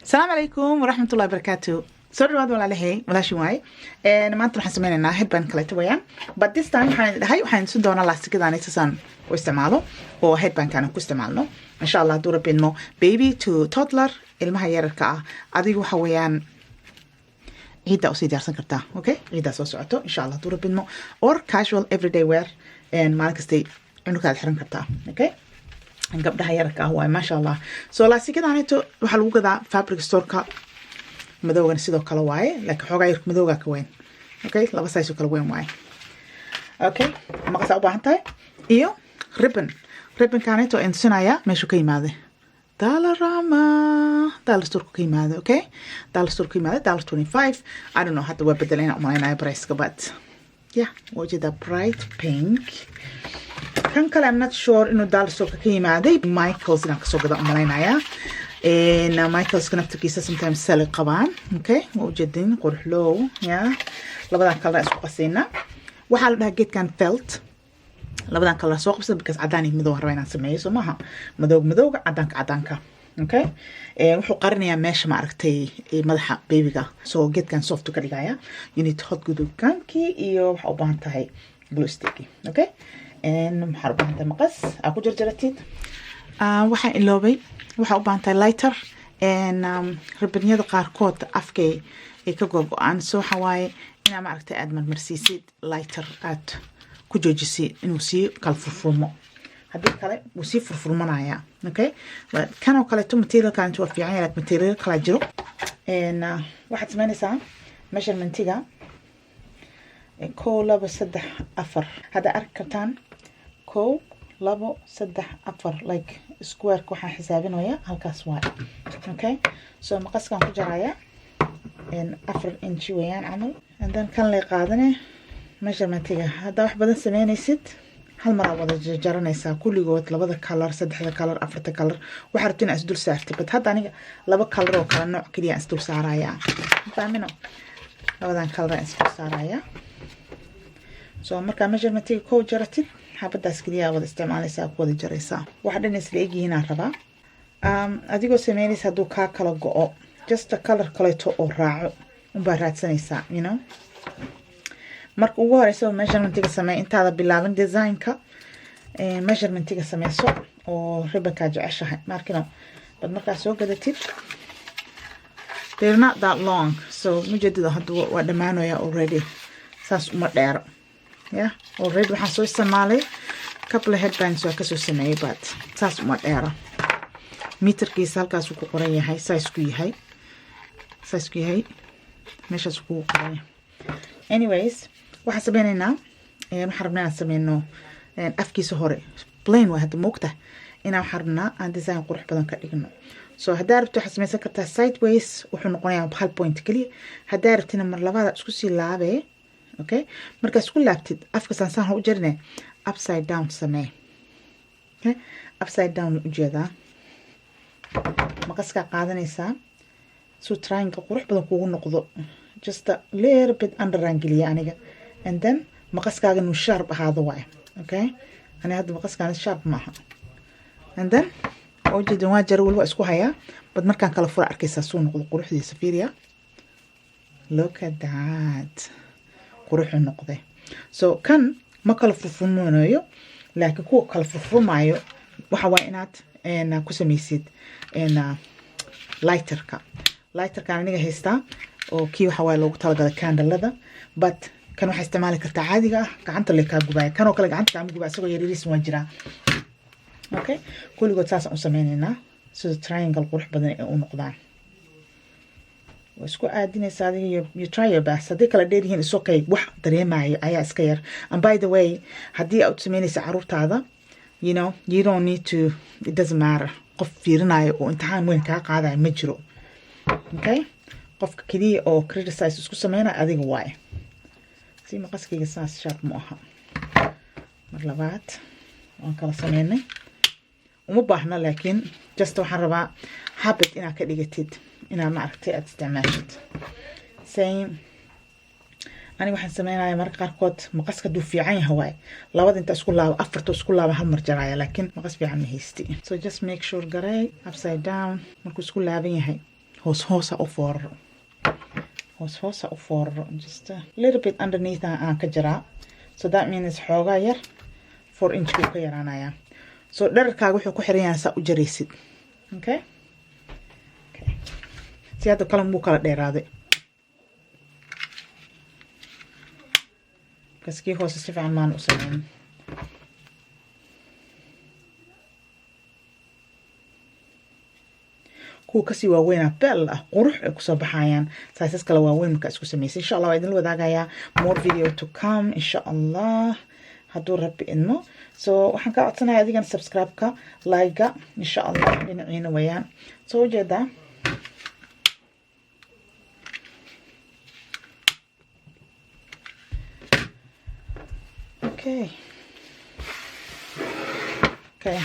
السلام عليكم ورحمة الله وبركاته. سوري واد ولا لهي ولا شيء واي. ما أنتم حسمين إنها headband كليته وياه. But this time هاي وحنسود دونا لاستيك كذا نيتسان واستعماله. هو headband كانوا كاستعمالنا. إن شاء الله دورة بينه baby to toddler المهير الكا. أديو حويان عيدا أصيد يرسن كرتا. أوكي عيدا سوسعته إن شاء الله دورة بينه or casual everyday wear and مالك استي إنه كذا حرن كرتا. أوكي. gabdhaha yarka ah waay maasha allah soo laastikadaanito waxa lagu gadaa fabric store-ka madowgan sidoo kale waaye laakiin xoogaa yar madowga ka weyn okay laba size oo kala weyn waaye okay maqas u baahan tahay iyo ribbon kaanito insinaya meeshu ka yimaade Dollarama dollar store ka yimaade okay dollar store ka yimaade $25 I don't know hadda waa bedelayna umalaynayo price-ka but yeah wajida bright pink kan kale I'm not sure inuu dollar store ka yimaaday Michaels inaan kasoo gada umalaynaya Michaels kana naftigiisa sometimes sale qabaan okay waa ujeedin qurxlow yeah labadan kale isku qasayna waxaa la dhahaa geedkan felt labadan kale soo qabsada because cadaan iyo madow rabaa inaan sameeyo soo maaha madowga cadaanka okay wuxuu qarinayaa meesha ma aragtay madaxa babyga soo geedkan soft ka dhigaya you need hot guduudkankii iyo waxa u baahan tahay glue stick okay maxaa u baahan tahay maqas aa ku jarjaratid waxaan iloobay waxaa u baahan tahay lighter ribbonyada qaarkood afkay ay ka gogo-aan soo waxa waaye inaa ma aragtay aad marmarsiisid lighter aad ku joojisid inuu sii kala furfurmo haddii kale wuu sii furfurmanayaa okay kanoo kaleeto materialkan waa fiican yahay material kala jiro waxaad samaynaysaa measurementiga 1 2 3 4 hadda arki kartaan 1 2 3 4 like square waxaan xisaabinaya halkaas waa okay so maqaskan ku jaraya 4 inch weeyaan camal and then kan la qaadane measurementiga hadda wax badan sameynaysid hal mar wada jaranaysaa kulligood labada color saddexda color afarta color waxa rabtiin is dul saartay but hadda aniga laba color oo kala nooc kaliya is dul saaraya faamino labadan color is dul saaraya so marka measurementiga ko jaratid xabadaas kaliya wada isticmaalaysaa ku wada jaraysaa waxa dhan isla eegyihiin aan rabaa adigoo sameynaysa hadduu kaa kala go-o just a color kaleeto oo raaco unbaa raadsanaysaa you know marka ugu horeysa measurementiga samee intaada bilaabin designka measurementiga sameyso oo ribbonkaa jeceshahay markino bad markaa soo gadatid they're not that long so mujeedada hadda waa dhammaanaya already saas uma dheero yeah already waxaan soo isticmaalay couple of headbands waa kasoo sameeyay but saas uma dheero meterkiisa halkaas ku qoran yahay size ku yahay meeshaas ku qoran yahay anyways waxaan sameynaynaa waxaan rabnaa inaan sameyno afkiisa hore plain waa hadda moogta inaan waxaan rabnaa aan design qurux badan ka dhigno so haddaa rabto waxaad sameysan kartaa sideways wuxuu noqonayaa hal point kaliya haddaa rabtina mar labaada isku sii laabee okay markaad isku laabtid afka saan u jarine upside down samee okay upside down ujeedaa maqaskaa qaadanaysaa so triangle qurux badan kuugu noqdo just a little bit underline geliya aniga and then maqaskaaga inuu sharp ahaado waay okay ani hadda maqaskaana sharp maaha and then ujeedan waa jar walba isku hayaa bad markaan kala fura arkaysaa soo noqdo quruxdiisa fiiriya look at that quruxu noqday so kan ma kala furfurmanayo laakiin kuwa kala furfurmayo waxa waa inaad ku samaysid lighterka aniga haystaa oo kii waxa waa loogu talagalay candlelada but kan waxa isticmaali kartaa caadiga ah gacanta le ka gubay kan oo kale gacanta ka gubay asagoo yariis waa jira okay kulligood saas aan u sameeynaa sida triangle qurux badan ee u noqdaan isku aadinaysaa adiga you try your best hadii kala dheer yihiin isoo kay wax dareemayo ayaa iska yar and by the way hadii aad sameynaysa caruurtaada you know you don't need to it doesn't matter qof fiirinayo oo imtixaan weyn ka qaadayo ma jiro okay qofka kaliya oo criticize isku sameynaa adiga waay si maqaskayga saas sharp ma aha mar labaad waan kala sameynay uma baahna laakiin just waxaan rabaa habit inaad ka dhigatid inaad ma aragtay aad isticmaashid same ani waxaan sameynaya marka qaarkood maqaska duu fiican yahay waay labada inta isku laabo afarta isku laabo hal mar jaraya laakiin maqas fiican ma haysti so just make sure garay upside down markuu isku laaban yahay hoosa u fooraro hoosa u fooraro just a little bit underneath aan ka jiraa so that means xoogaa yar 4 inch buu ka yaraanayaa so dherarkaaga wuxuu ku xiran yahay saa u jaraysid okay si hadda kale muu kala dheeraaday kaskii hoose si fiican maan u sameyn kuwa kasii waaweynaa beel ah qurux ay kusoo baxayaan saasas kale waaweyn markaa isku samaysay insha allah waa idin wadaagayaa more video to come insha allah hadduu rabbi idmo so waxaan kaa codsanayaa adigana subscribe-ka like-ga insha allah dhinaciina wayaan soo ujeedaa okay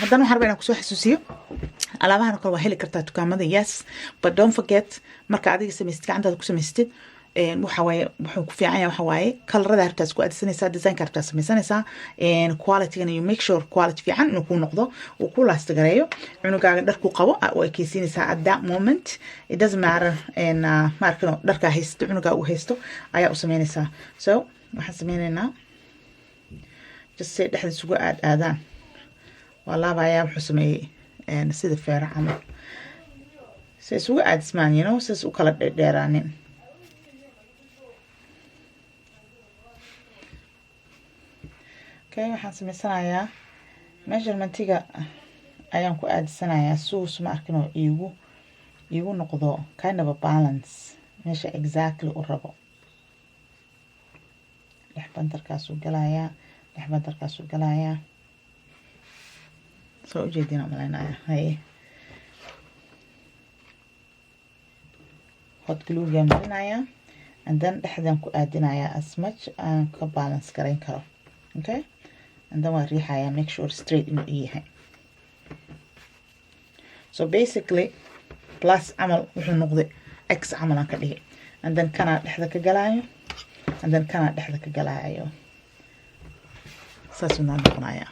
haddana waxaan rabaa inaan kusoo xasuusiyo alaabahan kale waa heli kartaa dukaamada yes but don't forget marka adiga samaystid gacantaada ku samaystid waxa waaye wuxuu ku fiican yahay waxa waaye kalarada hartaa isku aadsanaysaa designka hartaa samaysanaysaa quality-gana you make sure quality fiican inuu ku noqdo uu ku laasta gareeyo cunugaaga dharku qabo oo ay keysiinaysaa at that moment it doesn't matter markano dharkaa haysto cunugaa uu haysto ayaa u samaynaysaa so waxaan sameynaynaa just say dhexda isugu aadaan waa laabayaa wuxuu sameeyey sida feera camal si isugu aadismaan you know sidaas u kala dheeraanin okay waxaan samaysanayaa measurementiga ayaan ku aadisanayaa suus ma arkin oo iigu noqdo kind of a balance meesha exactly u rabo dhexbantarkaasuu galayaa soo ujeedina malaynayaa haye hot glue-ga marinayaa and then dhexdan ku aadinayaa as much aan ka balance garayn karo okay and then waan riixayaa make sure straight inuu yahay so basically plus camal wuxuu noqday x camal aan ka dhigay and then kanaa dhexda ka galaayo and then kanaa dhexda ka galaayo saasuu noo noqonayaa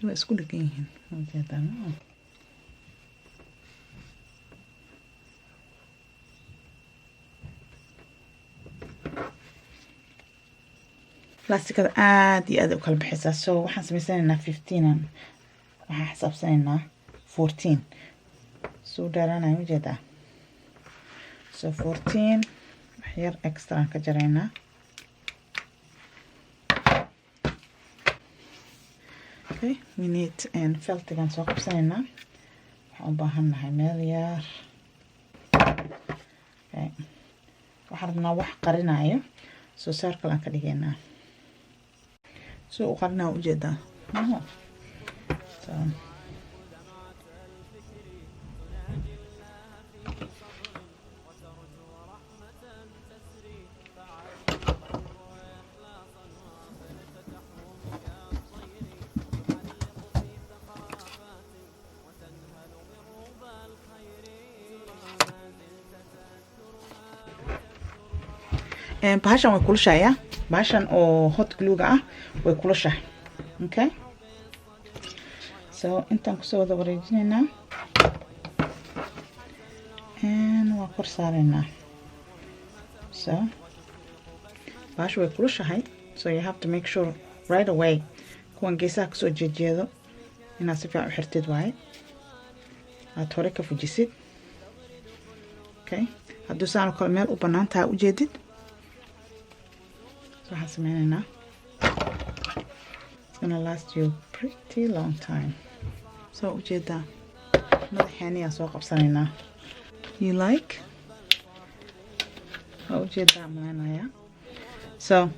waa isku dhagan yihiin ujeedaan lastikada aad iyo aad u kala bixaysaa so waxaan samaysanaynaa 15 waxaan xisaabsanaynaa 14 soo dheeraanaya ujeedaa so 14 wax yar extra aan ka jaraynaa okay we need feltigan soo qabsanaynaa waxaan u baahannahay meel yar okay waxaan rabnaa wax qarinayo soo circle aan ka dhigaynaa soo u qarnaa ujeedaa so bahashan way kulushayaa bahashan oo hot glue-ga ah way kulushahay okay so intaan kusoo wada wareejinaynaa waa kor saaraynaa so bahasha way kulushahay so you have to make sure right away kuwan geesaha kasoo jeejeedo inaad si fiican u xirtid waaye aad hore ka fujisid okay hadduu saan oo kale meel u bannaan tahay ujeedid waxaan sameynaynaa it's gonna last you pretty long time soo ujeedaa madaxeeniyaa soo qabsanaynaa you like soo ujeedaa malaynayaa so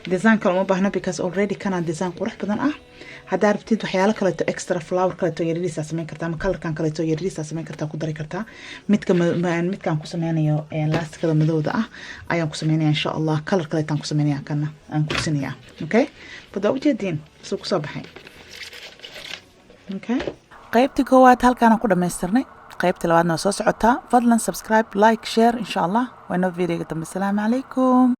design kale uma baahno because already kana design qurux badan ah haddaa rabtid waxyaalo kaleeto extra flower kaleeto yariisa samayn kartaa ama colorkan kaleeto yariisa samayn kartaa ku dari kartaa midkaan ku sameynayo lastikada madowda ah ayaan ku sameynaya insha allah color kaleetaan ku sameynaya kana aan ku sinaya okay badaa ujeediin soo ku soo baxay okay qaybtii koowaad halkaan ku dhamaystirnay qaybta labaadna soo socotaa fadlan subscribe like share insha Allah waa noo video dambe. Assalaamu calaykum.